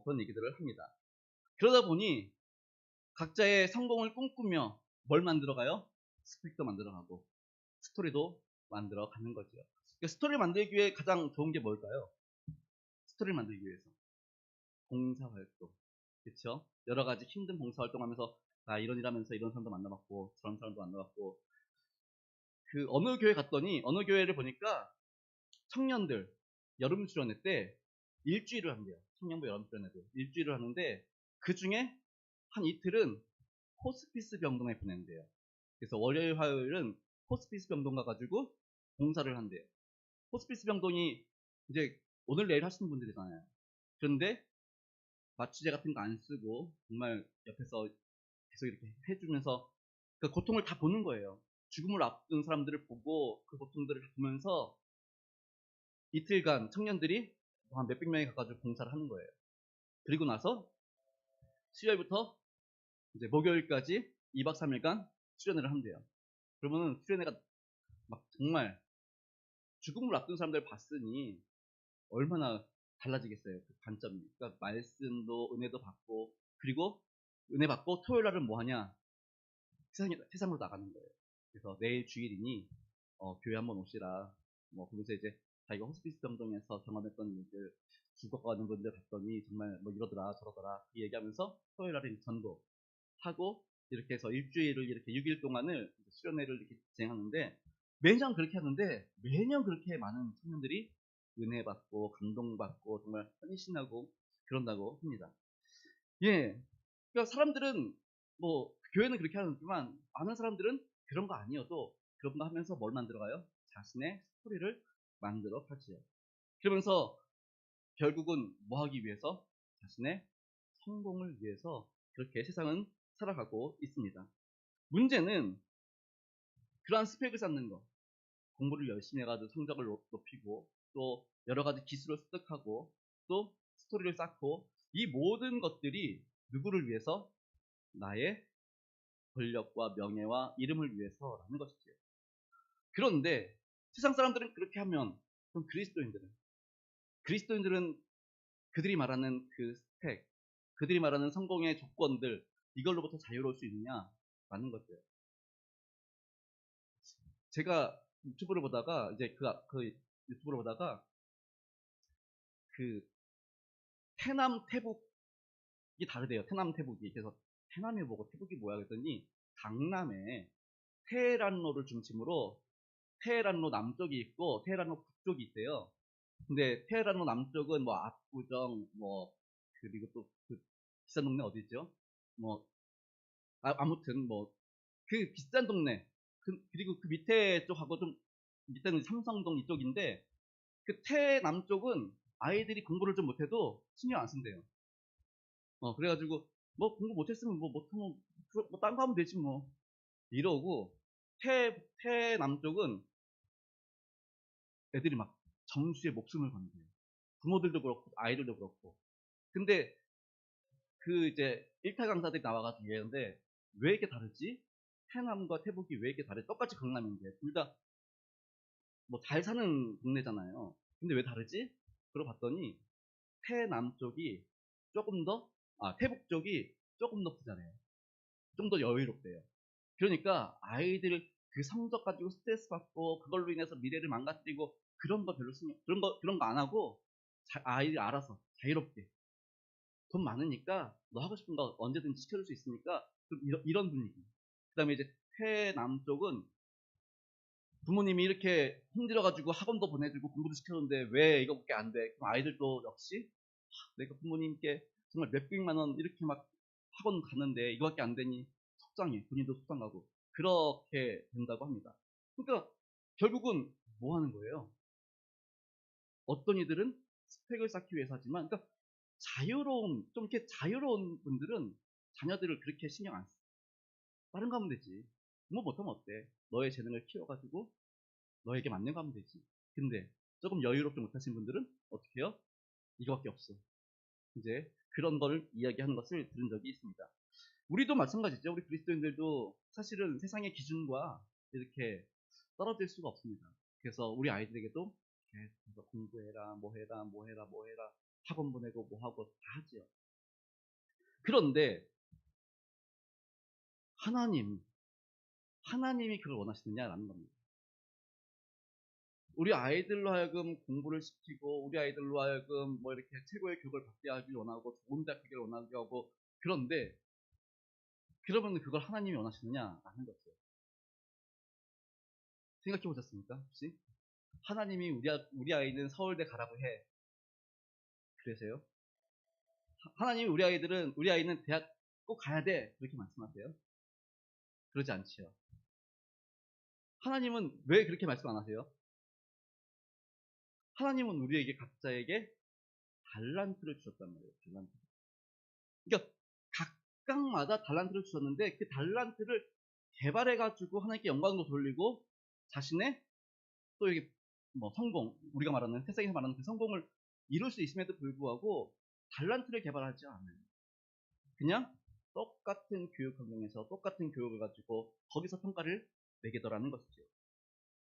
그런 얘기들을 합니다. 그러다 보니 각자의 성공을 꿈꾸며 뭘 만들어가요? 스펙도 만들어가고 스토리도 만들어가는 거죠. 그러니까 스토리를 만들기 위해 가장 좋은 게 뭘까요? 스토리를 만들기 위해서 봉사활동, 그렇죠? 여러 가지 힘든 봉사활동하면서 나 이런 일 하면서 이런 사람도 만나봤고 저런 사람도 만나봤고, 그 어느 교회 갔더니 어느 교회를 보니까 청년들 여름 수련회 때 일주일을 한대요. 청년부 여름 수련회도 일주일을 하는데 그 중에 한 이틀은 호스피스 병동에 보낸대요. 그래서 월요일 화요일은 호스피스 병동 가가지고 봉사를 한대요. 호스피스 병동이 이제 오늘 내일 하시는 분들이잖아요. 그런데 마취제 같은 거 안 쓰고 정말 옆에서 계속 이렇게 해주면서 그 고통을 다 보는 거예요. 죽음을 앞둔 사람들을 보고 그 고통들을 보면서 이틀간 청년들이 한 몇백 명이 가까이 봉사를 하는 거예요. 그리고 나서 수요일부터 이제 목요일까지 2박 3일간 수련회를 한대요. 그러면은 수련회가 막 정말 죽음을 앞둔 사람들을 봤으니 얼마나 달라지겠어요. 그 관점이. 그러니까 말씀도 은혜도 받고, 그리고 은혜 받고 토요일 날은 뭐 하냐? 세상으로 나가는 거예요. 그래서 내일 주일이니 교회 한번 오시라. 뭐 그러면서 이제 자기가 호스피스 병동에서 경험했던 일들, 죽어가는 분들 봤더니 정말 뭐 이러더라 저러더라 얘기하면서 토요일 날에 전도하고, 이렇게 해서 일주일을 이렇게 6일 동안을 수련회를 이렇게 진행하는데, 매년 그렇게 하는데 매년 그렇게 많은 청년들이 은혜 받고 감동받고 정말 헌신하고 그런다고 합니다. 예. 그러니까 사람들은 뭐 교회는 그렇게 하지만 많은 사람들은 그런 거 아니어도 그런 거 하면서 뭘 만들어가요? 자신의 스토리를 만들어 가지요. 그러면서 결국은 뭐 하기 위해서? 자신의 성공을 위해서 그렇게 세상은 살아가고 있습니다. 문제는 그러한 스펙을 쌓는 거, 공부를 열심히 해가지고 성적을 높이고 또 여러 가지 기술을 습득하고 또 스토리를 쌓고, 이 모든 것들이 누구를 위해서? 나의 권력과 명예와 이름을 위해서라는 것이죠. 그런데 세상 사람들은 그렇게 하면, 그럼 그리스도인들은 그들이 말하는 그 스펙, 그들이 말하는 성공의 조건들, 이걸로부터 자유로울 수 있느냐라는 거죠. 제가 유튜브를 보다가 유튜브를 보다가 그 태남 태북이 다르대요. 태남 태북이. 그래서 태남이 뭐고 태북이 뭐야 그랬더니, 강남에 테헤란로를 중심으로 테헤란로 남쪽이 있고 테헤란로 북쪽이 있대요. 근데 테헤란로 남쪽은 뭐 압구정 뭐 그리고 또 그 비싼 동네 어디 있죠? 뭐 아무튼 뭐 그 비싼 동네, 그리고 그 밑에 쪽하고 좀 밑에는 삼성동 이쪽인데, 그 테남쪽은 아이들이 공부를 좀 못해도 신경 안 쓴대요. 그래가지고 뭐 공부 못했으면 뭐 못하면 딴 거 하면 되지 뭐 이러고, 테남쪽은 애들이 막 정시에 목숨을 건대요. 부모들도 그렇고 아이들도 그렇고. 근데 그 이제 일타 강사들이 나와가지고 얘기하는데, 왜 이렇게 다르지? 해남과 태북이 왜 이렇게 다르지? 똑같이 강남인데 둘 다 뭐 잘 사는 동네잖아요. 근데 왜 다르지? 그러고 봤더니 해남 쪽이 조금 더, 태북 쪽이 조금 더 부자래요. 좀 더 여유롭대요. 그러니까 아이들 그 성적 가지고 스트레스 받고 그걸로 인해서 미래를 망가뜨리고 그런 거 별로 그런 거 안 하고, 아이들이 알아서 자유롭게 돈 많으니까 너 하고 싶은 거 언제든지 시켜줄 수 있으니까 좀 이런 분위기. 그 다음에 이제 해남쪽은 부모님이 이렇게 힘들어가지고 학원도 보내주고 공부도 시켜줬는데 왜 이거밖에 안 돼? 그럼 아이들도 역시 내가 부모님께 정말 몇백만 원 이렇게 막 학원 갔는데 이거밖에 안 되니 속상해. 본인도 속상하고 그렇게 된다고 합니다. 그러니까 결국은 뭐 하는 거예요? 어떤 이들은 스펙을 쌓기 위해서 하지만, 그러니까 좀 이렇게 자유로운 분들은 자녀들을 그렇게 신경 안 써. 다른 거 하면 되지. 뭐 못하면 어때? 너의 재능을 키워가지고 너에게 맞는 거 하면 되지. 근데 조금 여유롭게 못하신 분들은 어떻게 해요? 이거밖에 없어. 이제 그런 거를 이야기하는 것을 들은 적이 있습니다. 우리도 마찬가지죠. 우리 그리스도인들도 사실은 세상의 기준과 이렇게 떨어질 수가 없습니다. 그래서 우리 아이들에게도 계속 공부해라, 뭐 해라, 뭐 해라, 뭐 해라. 학원 보내고 뭐 하고 다 하지요. 그런데 하나님이 그걸 원하시느냐라는 겁니다. 우리 아이들로 하여금 공부를 시키고 우리 아이들로 하여금 뭐 이렇게 최고의 교육을 받게 하길 원하고 좋은 대학 가기를 원하게 하고 그런데 그러면 그걸 하나님이 원하시느냐라는 거죠. 생각해 보셨습니까? 혹시? 하나님이 우리 아이는 서울대 가라고 해. 그러세요? 하나님이 우리 아이는 대학 꼭 가야 돼. 그렇게 말씀하세요? 그러지 않지요. 하나님은 왜 그렇게 말씀 안 하세요? 하나님은 우리에게 각자에게 달란트를 주셨단 말이에요. 달란트. 그러니까 각각마다 달란트를 주셨는데 그 달란트를 개발해가지고 하나님께 영광도 돌리고 자신의 또 이게 뭐 성공, 우리가 말하는 세상에서 말하는 그 성공을 이룰 수 있음에도 불구하고 달란트를 개발하지 않아요. 그냥 똑같은 교육 환경에서 똑같은 교육을 가지고 거기서 평가를 매기더라는 것이죠.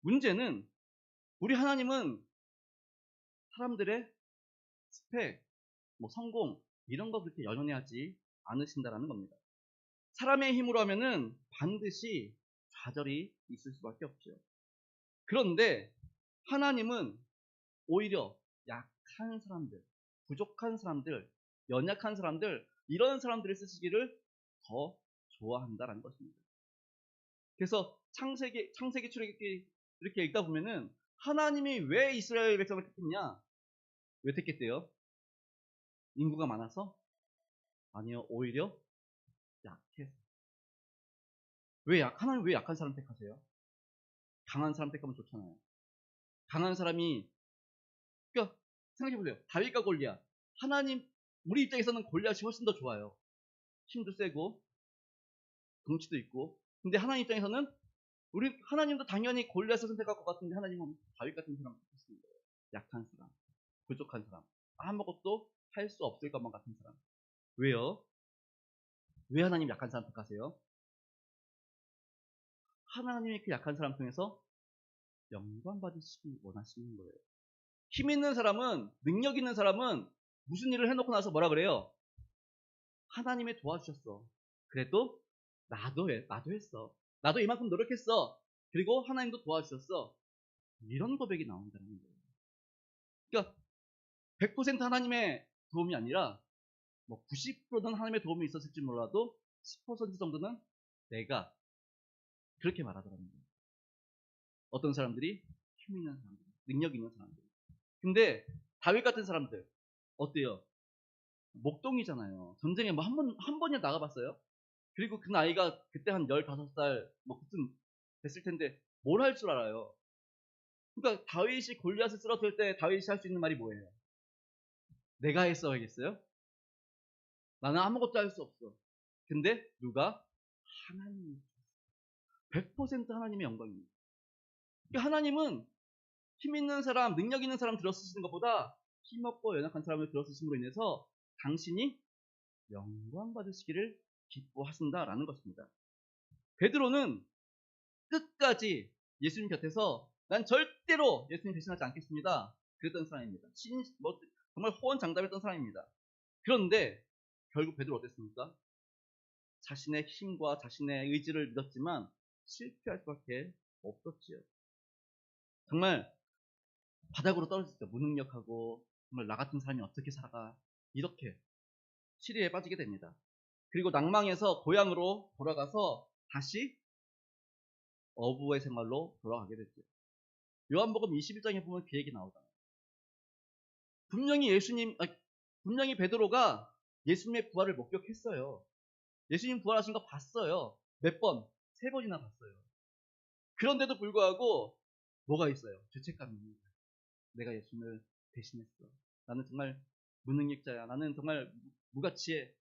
문제는 우리 하나님은 사람들의 스펙, 뭐 성공 이런 거 그렇게 연연해 하지 않으신다라는 겁니다. 사람의 힘으로 하면은 반드시 좌절이 있을 수밖에 없죠. 그런데 하나님은 오히려 약한 사람들, 부족한 사람들, 연약한 사람들 이런 사람들을 쓰시기를 더 좋아한다라는 것입니다. 그래서 창세기 출애굽기 이렇게 읽다 보면은 하나님이 왜 이스라엘 백성을 택했냐? 왜 택했대요? 인구가 많아서? 아니요, 오히려 약해서. 하나님 왜 약한 사람 택하세요? 강한 사람 택하면 좋잖아요. 강한 사람이, 그러니까 생각해보세요. 다윗과 골리앗. 우리 입장에서는 골리앗이 훨씬 더 좋아요. 힘도 세고, 덩치도 있고. 근데 하나님 입장에서는 하나님도 당연히 골리앗을 선택할 것 같은데 하나님은 다윗 같은 사람을 택하시는 거예요. 약한 사람, 부족한 사람, 아무것도 할 수 없을 것만 같은 사람. 왜요? 왜 하나님 약한 사람 택하세요? 하나님이 그 약한 사람 통해서 영광 받으시기 원하시는 거예요. 힘 있는 사람은, 능력 있는 사람은 무슨 일을 해놓고 나서 뭐라 그래요? 하나님이 도와주셨어. 그래도 나도 했어. 나도 이만큼 노력했어. 그리고 하나님도 도와주셨어. 이런 고백이 나온다는 거예요. 그러니까 100% 하나님의 도움이 아니라 뭐 90%는 하나님의 도움이 있었을지 몰라도 10% 정도는 내가 그렇게 말하더라는 거예요. 어떤 사람들이 힘 있는 사람들, 능력 있는 사람들. 근데 다윗 같은 사람들 어때요? 목동이잖아요. 전쟁에 뭐 한 번이나 나가봤어요? 그리고 그 나이가 그때 한 15살 뭐 그쯤 됐을 텐데 뭘 할 줄 알아요? 그러니까 다윗이 골리앗을 쓰러뜨릴 때 다윗이 할 수 있는 말이 뭐예요? 내가 했어야겠어요? 나는 아무것도 할 수 없어. 근데 누가? 하나님이 100% 하나님의 영광입니다. 그러니까 하나님은 힘 있는 사람, 능력 있는 사람 들어쓰시는 것보다 힘없고 연약한 사람을 들어쓰심으로 인해서 당신이 영광 받으시기를 기뻐하신다라는 것입니다. 베드로는 끝까지 예수님 곁에서 난 절대로 예수님 배신하지 않겠습니다. 그랬던 사람입니다. 정말 호언장담했던 사람입니다. 그런데 결국 베드로 어땠습니까? 자신의 힘과 자신의 의지를 믿었지만 실패할 수밖에 없었지요. 정말 바닥으로 떨어졌죠. 무능력하고 정말 나 같은 사람이 어떻게 살아가 이렇게 시리에 빠지게 됩니다. 그리고 낭망해서 고향으로 돌아가서 다시 어부의 생활로 돌아가게 됐죠. 요한복음 21장에 보면 그 얘기 나오잖아요. 분명히 베드로가 예수님의 부활을 목격했어요. 예수님 부활하신 거 봤어요. 몇 번? 3번이나 봤어요. 그런데도 불구하고 뭐가 있어요? 죄책감입니다. 내가 예수님을 대신했어. 나는 정말 무능력자야. 나는 정말 무가치해.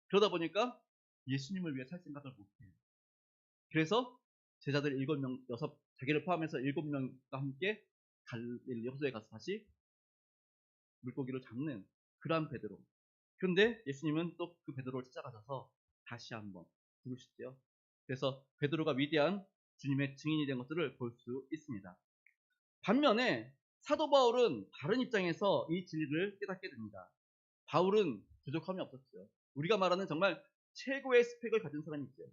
그러다 보니까 예수님을 위해 살 생각을 못해요. 그래서 제자들 7명, 자기를 포함해서 7명과 함께 갈릴리 호수에 가서 다시 물고기를 잡는 그러한 베드로. 그런데 예수님은 또 그 베드로를 찾아가셔서 다시 한번 부르시죠. 그래서 베드로가 위대한 주님의 증인이 된 것들을 볼 수 있습니다. 반면에 사도 바울은 다른 입장에서 이 진리를 깨닫게 됩니다. 바울은 부족함이 없었죠. 우리가 말하는 정말 최고의 스펙을 가진 사람이 있죠.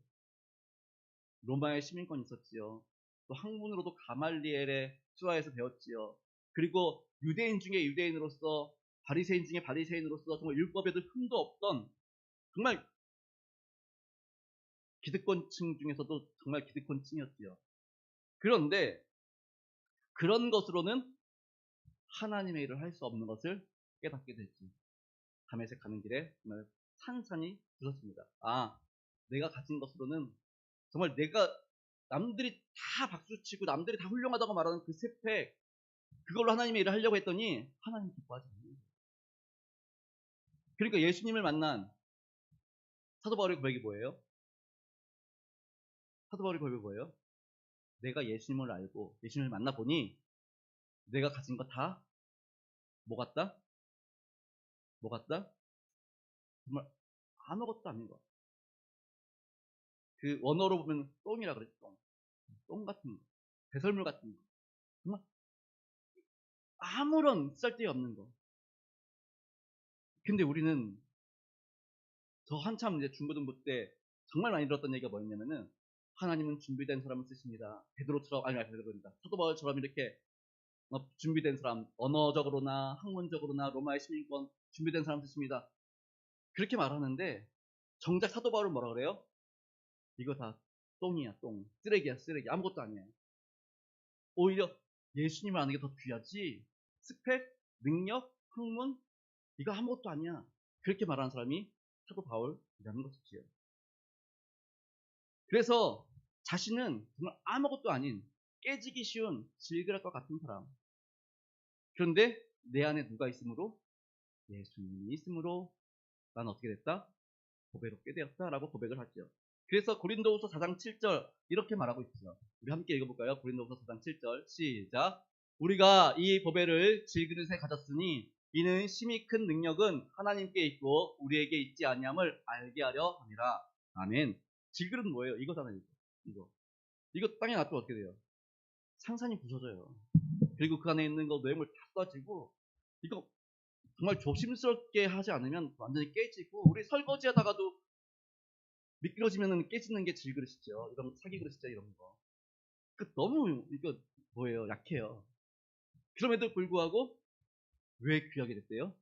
로마의 시민권이 있었지요. 또 학문으로도 가말리엘의 수하에서 배웠지요. 그리고 유대인 중에 유대인으로서, 바리새인 중에 바리새인으로서 정말 율법에도 흠도 없던 정말 기득권층 중에서도 정말 기득권층이었지요. 그런데 그런 것으로는 하나님의 일을 할 수 없는 것을 깨닫게 되지. 다메섹 가는 길에 정말 산산이 부서집니다. 아, 내가 가진 것으로는 정말 내가 남들이 다 박수치고 남들이 다 훌륭하다고 말하는 그 스펙, 그걸로 하나님의 일을 하려고 했더니 하나님 기뻐하지 않는 거예요. 그러니까 예수님을 만난 사도 바울의 고백이 뭐예요? 사도 바울의 고백이 뭐예요? 내가 예수님을 알고 예수님을 만나보니 내가 가진 거 다 뭐 같다? 뭐 같다? 정말 아무것도 아닌 거. 그 원어로 보면 똥이라 그랬죠. 똥 같은 거. 배설물 같은 거. 정말 아무런 쓸데없는 거. 근데 우리는 저 한참 이제 중고등부 때 정말 많이 들었던 얘기가 뭐였냐면은 하나님은 준비된 사람을 쓰십니다. 베드로처럼, 아니 베드로입니다. 사도 바울처럼 이렇게 준비된 사람, 언어적으로나 학문적으로나 로마의 시민권 준비된 사람 쓰십니다. 그렇게 말하는데 정작 사도 바울은 뭐라 그래요? 이거 다 똥이야, 똥. 쓰레기야, 쓰레기. 아무것도 아니야. 오히려 예수님을 아는 게 더 귀하지. 스펙, 능력, 학문 이거 아무것도 아니야. 그렇게 말하는 사람이 사도 바울이라는 것이지요. 그래서 자신은 정말 아무것도 아닌 깨지기 쉬운 질그릇과 같은 사람. 그런데 내 안에 누가 있으므로? 예수님이 있으므로 나는 어떻게 됐다? 보배롭게 되었다라고 고백을 하죠. 그래서 고린도후서 4장 7절 이렇게 말하고 있죠. 우리 함께 읽어볼까요? 고린도후서 4장 7절 시작. 우리가 이 보배를 질그릇에 가졌으니 이는 심히 큰 능력은 하나님께 있고 우리에게 있지 아니함을 알게 하려 함이라. 아멘. 질그릇은 뭐예요? 이거잖아요. 이거 땅에 놔두면 어떻게 돼요? 상산이 부서져요. 그리고 그 안에 있는 거 뇌물 다 쏴지고 이거 정말 조심스럽게 하지 않으면 완전히 깨지고 우리 설거지 하다가도 미끄러지면 깨지는 게 질그릇이죠. 이런 사기 그릇이죠. 이런 거. 너무 이거 뭐예요? 약해요. 그럼에도 불구하고 왜 귀하게 됐대요?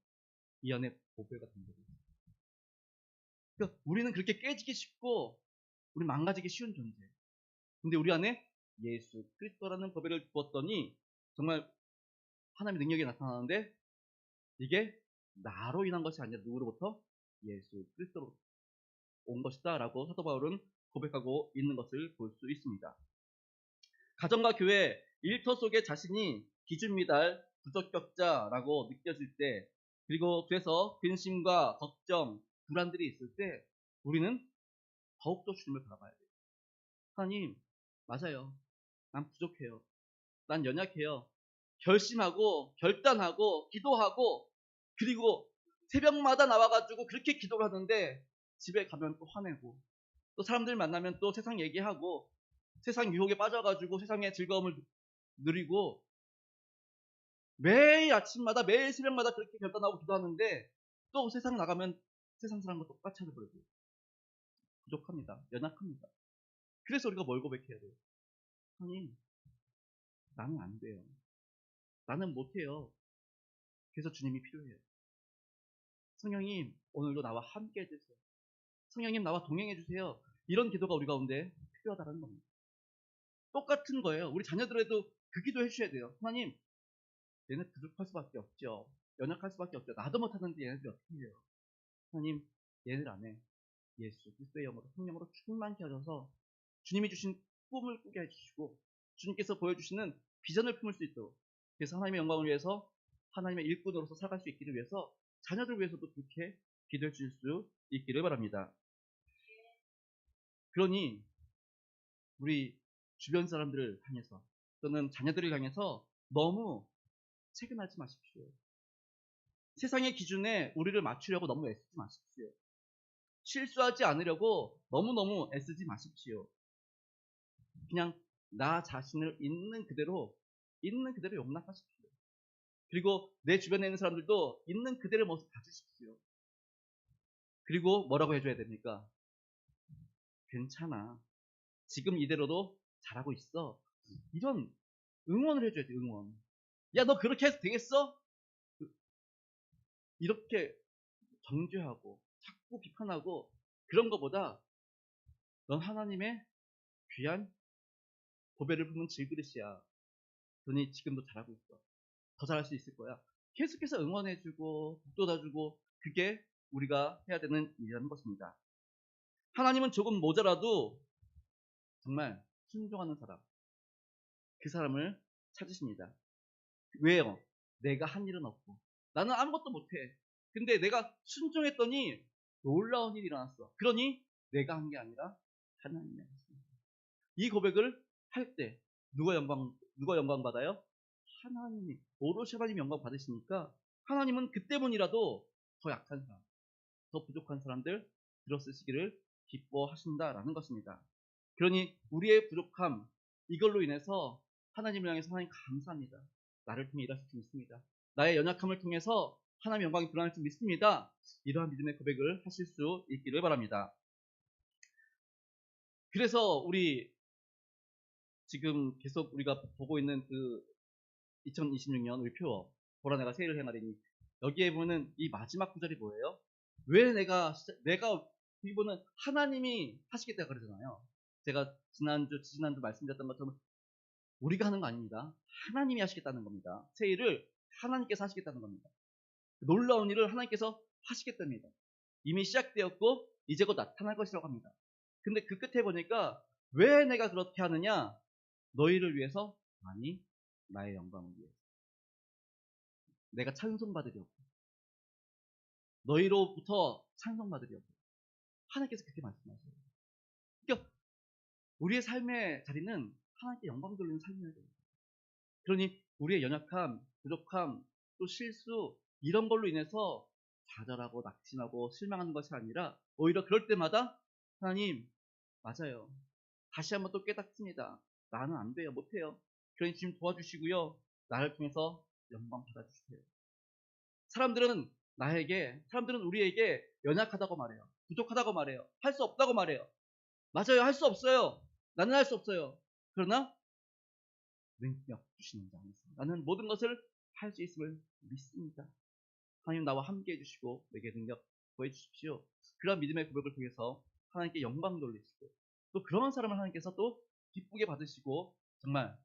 이 안에 보배가 된 거예요. 그러니까 우리는 그렇게 깨지기 쉽고 우리 망가지기 쉬운 존재. 근데 우리 안에 예수 그리스도라는 보배를 두었더니 정말 하나님의 능력이 나타나는데 이게 나로 인한 것이 아니라 누구로부터? 예수 그리스도로 온 것이다 라고 사도 바울은 고백하고 있는 것을 볼 수 있습니다. 가정과 교회 일터 속에 자신이 기준 미달 부적격자라고 느껴질 때 그리고 그래서 근심과 걱정 불안들이 있을 때 우리는 더욱더 주님을 바라봐야 돼요. 하나님 맞아요. 난 부족해요. 난 연약해요. 결심하고 결단하고 기도하고 그리고 새벽마다 나와가지고 그렇게 기도를 하는데 집에 가면 또 화내고 또 사람들 만나면 또 세상 얘기하고 세상 유혹에 빠져가지고 세상의 즐거움을 누리고 매일 아침마다 매일 새벽마다 그렇게 결단하고 기도하는데 또 세상 나가면 세상 사람과 똑같이 하버리고 부족합니다. 연약합니다. 그래서 우리가 뭘 고백해야 돼요? 하나님 나는 안 돼요. 나는 못해요. 그래서 주님이 필요해요. 성령님 오늘도 나와 함께 해주세요. 성령님 나와 동행해 주세요. 이런 기도가 우리 가운데 필요하다는 겁니다. 똑같은 거예요. 우리 자녀들에도 그 기도 해주셔야 돼요. 하나님 얘네 부족할 수밖에 없죠. 연약할 수밖에 없죠. 나도 못하는데 얘네들이 어떻게 해요? 하나님 얘네들 안에 예수 그리스도의 영으로 성령으로 충만케 하셔서 주님이 주신 꿈을 꾸게 해주시고 주님께서 보여주시는 비전을 품을 수 있도록 그래서 하나님의 영광을 위해서 하나님의 일꾼으로서 살아갈 수 있기를 위해서 자녀들 위해서도 그렇게 기도해 주실 수 있기를 바랍니다. 그러니 우리 주변 사람들을 향해서 또는 자녀들을 향해서 너무 체근하지 마십시오. 세상의 기준에 우리를 맞추려고 너무 애쓰지 마십시오. 실수하지 않으려고 너무너무 애쓰지 마십시오. 그냥 나 자신을 있는 그대로 용납하십시오. 그리고 내 주변에 있는 사람들도 있는 그대로의 모습 가지십시오. 그리고 뭐라고 해줘야 됩니까? 괜찮아. 지금 이대로도 잘하고 있어. 이런 응원을 해줘야 돼, 응원. 야, 너 그렇게 해서 되겠어? 이렇게 정죄하고 자꾸 비판하고 그런 것보다 넌 하나님의 귀한 보배를 품은 질그릇이야. 그러니 지금도 잘하고 있어. 더 잘할 수 있을 거야. 계속해서 응원해주고 북돋아주고 그게 우리가 해야 되는 일이라는 것입니다. 하나님은 조금 모자라도 정말 순종하는 사람, 그 사람을 찾으십니다. 왜요? 내가 한 일은 없고 나는 아무것도 못해. 근데 내가 순종했더니 놀라운 일이 일어났어. 그러니 내가 한 게 아니라 하나님이 하셨습니다. 이 고백을 할 때 누가 영광 받아요? 하나님이, 오롯이 하나님 영광 받으시니까 하나님은 그때문이라도 더 약한 사람, 더 부족한 사람들 들어쓰시기를 기뻐하신다라는 것입니다. 그러니 우리의 부족함, 이걸로 인해서 하나님을 향해서 하나님 감사합니다. 나를 통해 일하실 수 있습니다. 나의 연약함을 통해서 하나님의 영광이 드러날 수 있습니다. 이러한 믿음의 고백을 하실 수 있기를 바랍니다. 그래서 우리 지금 계속 우리가 보고 있는 그 2026년 우리 표 보라 내가 세일을 행하리니, 여기에 보면 이 마지막 구절이 뭐예요? 왜 내가 이거는 하나님이 하시겠다 그러잖아요. 제가 지난주 말씀드렸던 것처럼 우리가 하는 거 아닙니다. 하나님이 하시겠다는 겁니다. 세일을 하나님께서 하시겠다는 겁니다. 놀라운 일을 하나님께서 하시겠답니다. 이미 시작되었고 이제 곧 나타날 것이라고 합니다. 근데 그 끝에 보니까 왜 내가 그렇게 하느냐? 너희를 위해서, 아니 나의 영광을 위해서. 내가 찬송받으려고, 너희로부터 찬송받으려고 하나님께서 그렇게 말씀하셔요. 그러니까 우리의 삶의 자리는 하나님께 영광 돌리는 삶이어야 됩니다. 그러니 우리의 연약함, 부족함, 또 실수 이런 걸로 인해서 좌절하고 낙심하고 실망하는 것이 아니라 오히려 그럴 때마다 하나님, 맞아요. 다시 한번 또 깨닫습니다. 나는 안 돼요. 못해요. 그러니 지금 도와주시고요. 나를 통해서 영광 받아주세요. 사람들은 우리에게 연약하다고 말해요. 부족하다고 말해요. 할 수 없다고 말해요. 맞아요. 할 수 없어요. 나는 할 수 없어요. 그러나 능력 주시는 자 안에서 나는 모든 것을 할 수 있음을 믿습니다. 하나님 나와 함께 해주시고 내게 능력 보여주십시오. 그런 믿음의 고백을 통해서 하나님께 영광 돌리시고 또 그런 사람을 하나님께서 또 기쁘게 받으시고 정말